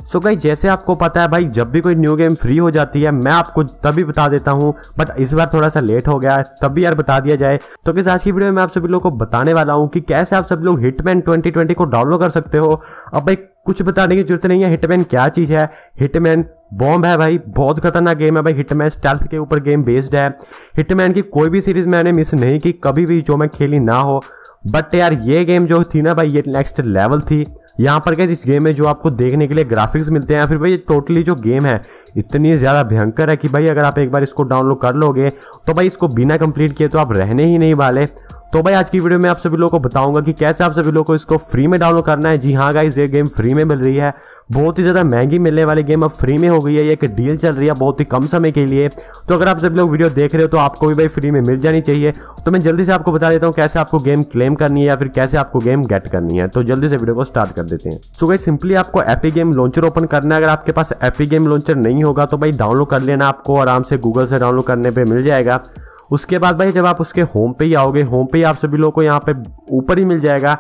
So guys जैसे आपको पता है भाई, जब भी कोई न्यू गेम फ्री हो जाती है मैं आपको तभी बता देता हूं, बट इस बार थोड़ा सा लेट हो गया है, तब भी यार बता दिया जाए। तो गाइस आज की वीडियो में आप सभी लोगों को बताने वाला हूं कि कैसे आप सभी लोग हिटमैन 2020 को डाउनलोड कर सकते हो। अब भाई कुछ बताने की जरूरत नहीं है, हिटमैन क्या चीज है। हिटमैन बॉम्ब है भाई, बहुत खतरनाक गेम है भाई। हिटमैन स्टेल्थ के ऊपर गेम बेस्ड है। हिटमैन की कोई भी सीरीज मैंने मिस नहीं की कभी भी जो मैं खेली ना हो, बट यार ये गेम जो थी ना भाई, ये नेक्स्ट लेवल थी। यहाँ पर क्या इस गेम में जो आपको देखने के लिए ग्राफिक्स मिलते हैं, फिर भाई टोटली जो गेम है इतनी ज्यादा भयंकर है कि भाई अगर आप एक बार इसको डाउनलोड कर लोगे तो भाई इसको बिना कंप्लीट किए तो आप रहने ही नहीं वाले। तो भाई आज की वीडियो में आप सभी लोगों को बताऊंगा कि कैसे आप सभी लोगों को इसको फ्री में डाउनलोड करना है। जी हाँ गाइस, ये गेम फ्री में मिल रही है। बहुत ही ज्यादा महंगी मिलने वाली गेम अब फ्री में हो गई है। ये एक डील चल रही है बहुत ही कम समय के लिए। तो अगर आप सभी लोग वीडियो देख रहे हो तो आपको भी भाई फ्री में मिल जानी चाहिए। तो मैं जल्दी से आपको बता देता हूँ कैसे आपको गेम क्लेम करनी है या फिर कैसे आपको गेम गेट करनी है। तो जल्दी से वीडियो को स्टार्ट कर देते हैं। सो गाइस सिंपली आपको एपिक गेम लॉन्चर ओपन करना है। अगर आपके पास एपिक गेम लॉन्चर नहीं होगा तो भाई डाउनलोड कर लेना, आपको आराम से गूगल से डाउनलोड करने पर मिल जाएगा। उसके बाद भाई जब आप उसके होम पे ही आओगे, होम पे ही आप सभी लोगों को यहाँ पे ऊपर ही मिल जाएगा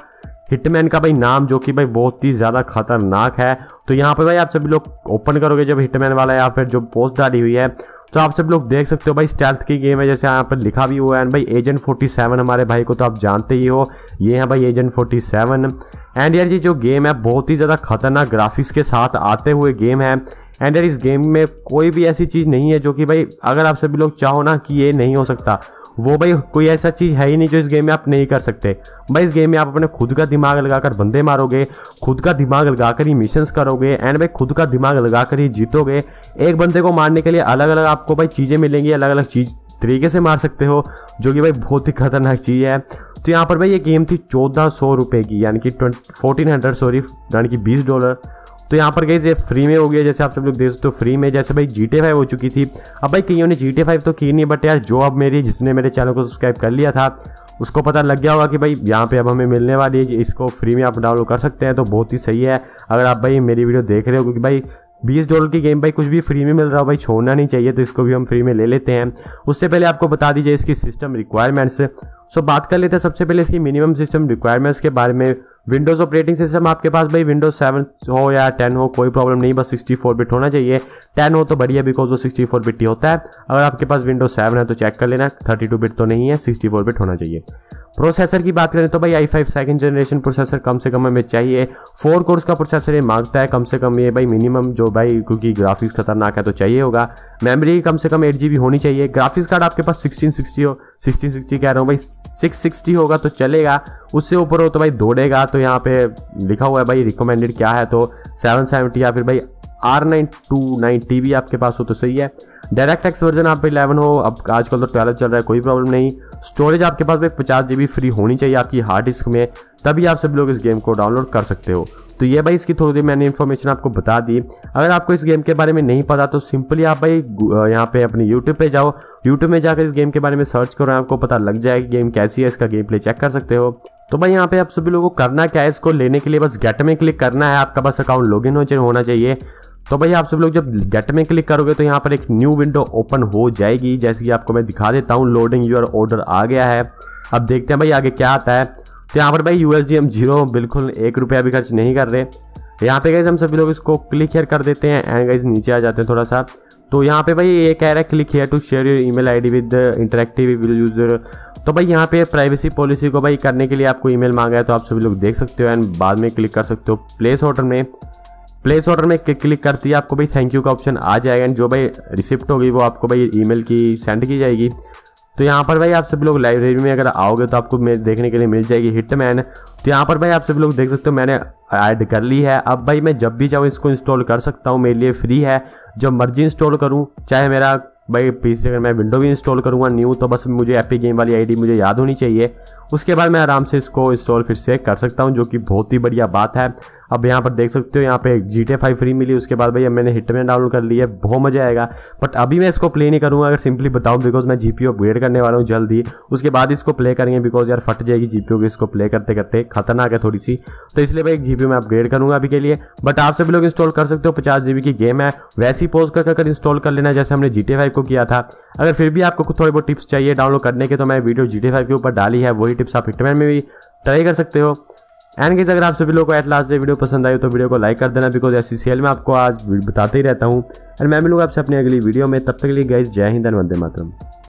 हिटमैन का भाई नाम, जो कि भाई बहुत ही ज्यादा खतरनाक है। तो यहाँ पे भाई आप सभी लोग ओपन करोगे जब हिटमैन वाला या फिर जो पोस्ट डाली हुई है, तो आप सब लोग देख सकते हो भाई स्टेल्थ की गेम है, जैसे यहाँ पर लिखा भी हुआ है भाई एजेंट 47। हमारे भाई को तो आप जानते ही हो, ये है भाई एजेंट 47। एंड यार ये जो गेम है बहुत ही ज्यादा खतरनाक ग्राफिक्स के साथ आते हुए गेम है। एंड यार इस गेम में कोई भी ऐसी चीज नहीं है जो कि भाई अगर आप सभी लोग चाहो ना कि ये नहीं हो सकता, वो भाई कोई ऐसा चीज है ही नहीं जो इस गेम में आप नहीं कर सकते। भाई इस गेम में आप अपने खुद का दिमाग लगाकर बंदे मारोगे, खुद का दिमाग लगाकर ही मिशंस करोगे, एंड भाई खुद का दिमाग लगाकर ही जीतोगे। एक बंदे को मारने के लिए अलग अलग आपको भाई चीजें मिलेंगी, अलग अलग चीज तरीके से मार सकते हो, जो कि भाई बहुत ही खतरनाक चीज है। तो यहाँ पर भाई ये गेम थी 1400 रुपए की, यानी कि 1400 सॉरी, यानी कि $20। तो यहाँ पर गाइस ये फ्री में हो गया, जैसे आप सब लोग देख सकते हो फ्री में। जैसे भाई GTA 5 हो चुकी थी, अब भाई कईयों ने GTA 5 तो की नहीं, बट यार जो अब जिसने मेरे चैनल को सब्सक्राइब कर लिया था उसको पता लग गया होगा कि भाई यहाँ पे अब हमें मिलने वाली है, इसको फ्री में आप डाउनलोड कर सकते हैं। तो बहुत ही सही है अगर आप भाई मेरी वीडियो देख रहे हो, क्योंकि भाई $20 की गेम भाई कुछ भी फ्री में मिल रहा हो भाई छोड़ना नहीं चाहिए। तो इसको भी हम फ्री में ले लेते हैं। उससे पहले आपको बता दीजिए इसकी सिस्टम रिक्वायरमेंट्स। सो बात कर लेते हैं सबसे पहले इसकी मिनिमम सिस्टम रिक्वायरमेंट्स के बारे में। विंडोज ऑपरेटिंग सिस्टम आपके पास भाई विंडोज 7 हो या 10 हो कोई प्रॉब्लम नहीं, बस 64 बिट होना चाहिए। 10 हो तो बढ़िया, बिकॉज वो 64 बिट ही होता है। अगर आपके पास विंडोज 7 है तो चेक कर लेना, 32 बिट तो नहीं है, 64 बिट होना चाहिए। प्रोसेसर की बात करें तो भाई i5 सेकंड जनरेशन प्रोसेसर कम से कम हमें चाहिए। 4 कोर्स का प्रोसेसर ये मांगता है कम से कम, ये भाई मिनिमम जो भाई, क्योंकि ग्राफिक्स खतरनाक है तो चाहिए होगा। मेमोरी कम से कम 8 GB होनी चाहिए। ग्राफिक्स कार्ड आपके पास 1660 कह रहा हूँ भाई, 660 होगा तो चलेगा, उससे ऊपर हो तो भाई दौड़ेगा। तो यहाँ पे लिखा हुआ है भाई रिकमेंडेड क्या है, तो 770 या फिर भाई R929 TB आपके पास हो तो सही है। डायरेक्ट एक्स वर्जन आप पे 11 हो, अब आजकल तो 12 चल रहा है, कोई प्रॉब्लम नहीं। स्टोरेज आपके पास भाई 50 GB फ्री होनी चाहिए आपकी हार्ड डिस्क में, तभी आप सब लोग इस गेम को डाउनलोड कर सकते हो। तो ये भाई इसकी थोड़ी देर मैंने इन्फॉर्मेशन आपको बता दी। अगर आपको इस गेम के बारे में नहीं पता तो सिंपली आप भाई यहाँ पे अपने यूट्यूब पे जाओ, यूट्यूब में जाकर इस गेम के बारे में सर्च करो, आपको पता लग जाएगा गेम कैसी है, इसका गेम प्ले चेक कर सकते हो। तो भाई यहाँ पे आप सभी लोगों को करना क्या है, इसको लेने के लिए बस गेट में क्लिक करना है, आपका बस अकाउंट लॉगिन होना चाहिए। तो भाई आप सब लोग जब गेट में क्लिक करोगे तो यहाँ पर एक न्यू विंडो ओपन हो जाएगी, जैसे कि आपको मैं दिखा देता हूँ। लोडिंग योर ऑर्डर आ गया है, अब देखते हैं भाई आगे क्या आता है। तो यहाँ पर भाई USD हम 0 बिल्कुल 1 रुपया भी खर्च नहीं कर रहे। यहाँ पे गाइस हम सभी लोग इसको क्लिक हियर कर देते हैं एंड गाइस नीचे आ जाते हैं थोड़ा सा। तो यहाँ पे भाई ये कह रहा है click here to share your email ID with interactive will user. तो भाई यहाँ पे प्राइवेसी पॉलिसी को भाई करने के लिए आपको ईमेल मांगा है, तो आप सभी लोग देख सकते हो एंड बाद में क्लिक कर सकते हो। प्लेस ऑर्डर में क्लिक करती है आपको भाई थैंक यू का ऑप्शन आ जाएगा, एंड जो भाई रिसिप्ट होगी वो आपको भाई ईमेल की सेंड की जाएगी। तो यहाँ पर भाई आप सभी लोग लाइब्रेरी में अगर आओगे तो आपको देखने के लिए मिल जाएगी हिटमैन। तो यहाँ पर भाई आप सभी लोग देख सकते हो मैंने ऐड कर ली है। अब भाई मैं जब भी चाहूँ इसको इंस्टॉल कर सकता हूँ, मेरे लिए फ्री है, जब मर्जी इंस्टॉल करूँ। चाहे मेरा भाई पीसी अगर मैं विंडो भी इंस्टॉल करूँगा न्यू, तो बस मुझे एपिक गेम वाली आईडी मुझे याद होनी चाहिए, उसके बाद मैं आराम से इसको इंस्टॉल फिर से कर सकता हूँ, जो कि बहुत ही बढ़िया बात है। अब यहाँ पर देख सकते हो यहाँ पे GTA 5 फ्री मिली, उसके बाद भाई अब मैंने हिटमैन डाउनलोड कर ली है, बहुत मजा आएगा। बट अभी मैं इसको प्ले नहीं करूँगा, अगर सिंपली बताऊँ, बिकॉज मैं GPU अपग्रेड करने वाला हूँ जल्द ही, उसके बाद इसको प्ले करेंगे, बिकॉज यार फट जाएगी GPU की इसको प्ले करते करते, खतरनाक है थोड़ी सी। तो इसलिए भाई एक GPU में अपग्रेड करूँगा अभी के लिए। बट आप सभी लोग इंस्टॉल कर सकते हो, 50 GB की गेम है, वैसी पोज कर इंस्टॉल कर लेना जैसे हमने GTA 5 को किया था। अगर फिर भी आपको थोड़ी बहुत टिप्स चाहिए डाउनलोड करने के, तो मैं वीडियो GTA 5 के ऊपर डाली है, वही टिप्स आप हिटमैन में भी ट्राई कर सकते हो। एंड गाइस अगर आप सभी लोगों को एट लास्ट ये वीडियो पसंद आई तो वीडियो को लाइक कर देना, बिकॉज ऐसी सेल में आपको आज बताते ही रहता हूँ। एंड मैं मिलूंगा आपसे अपनी अगली वीडियो में, तब तक के लिए गाइस जय हिंद, वंदे मातरम।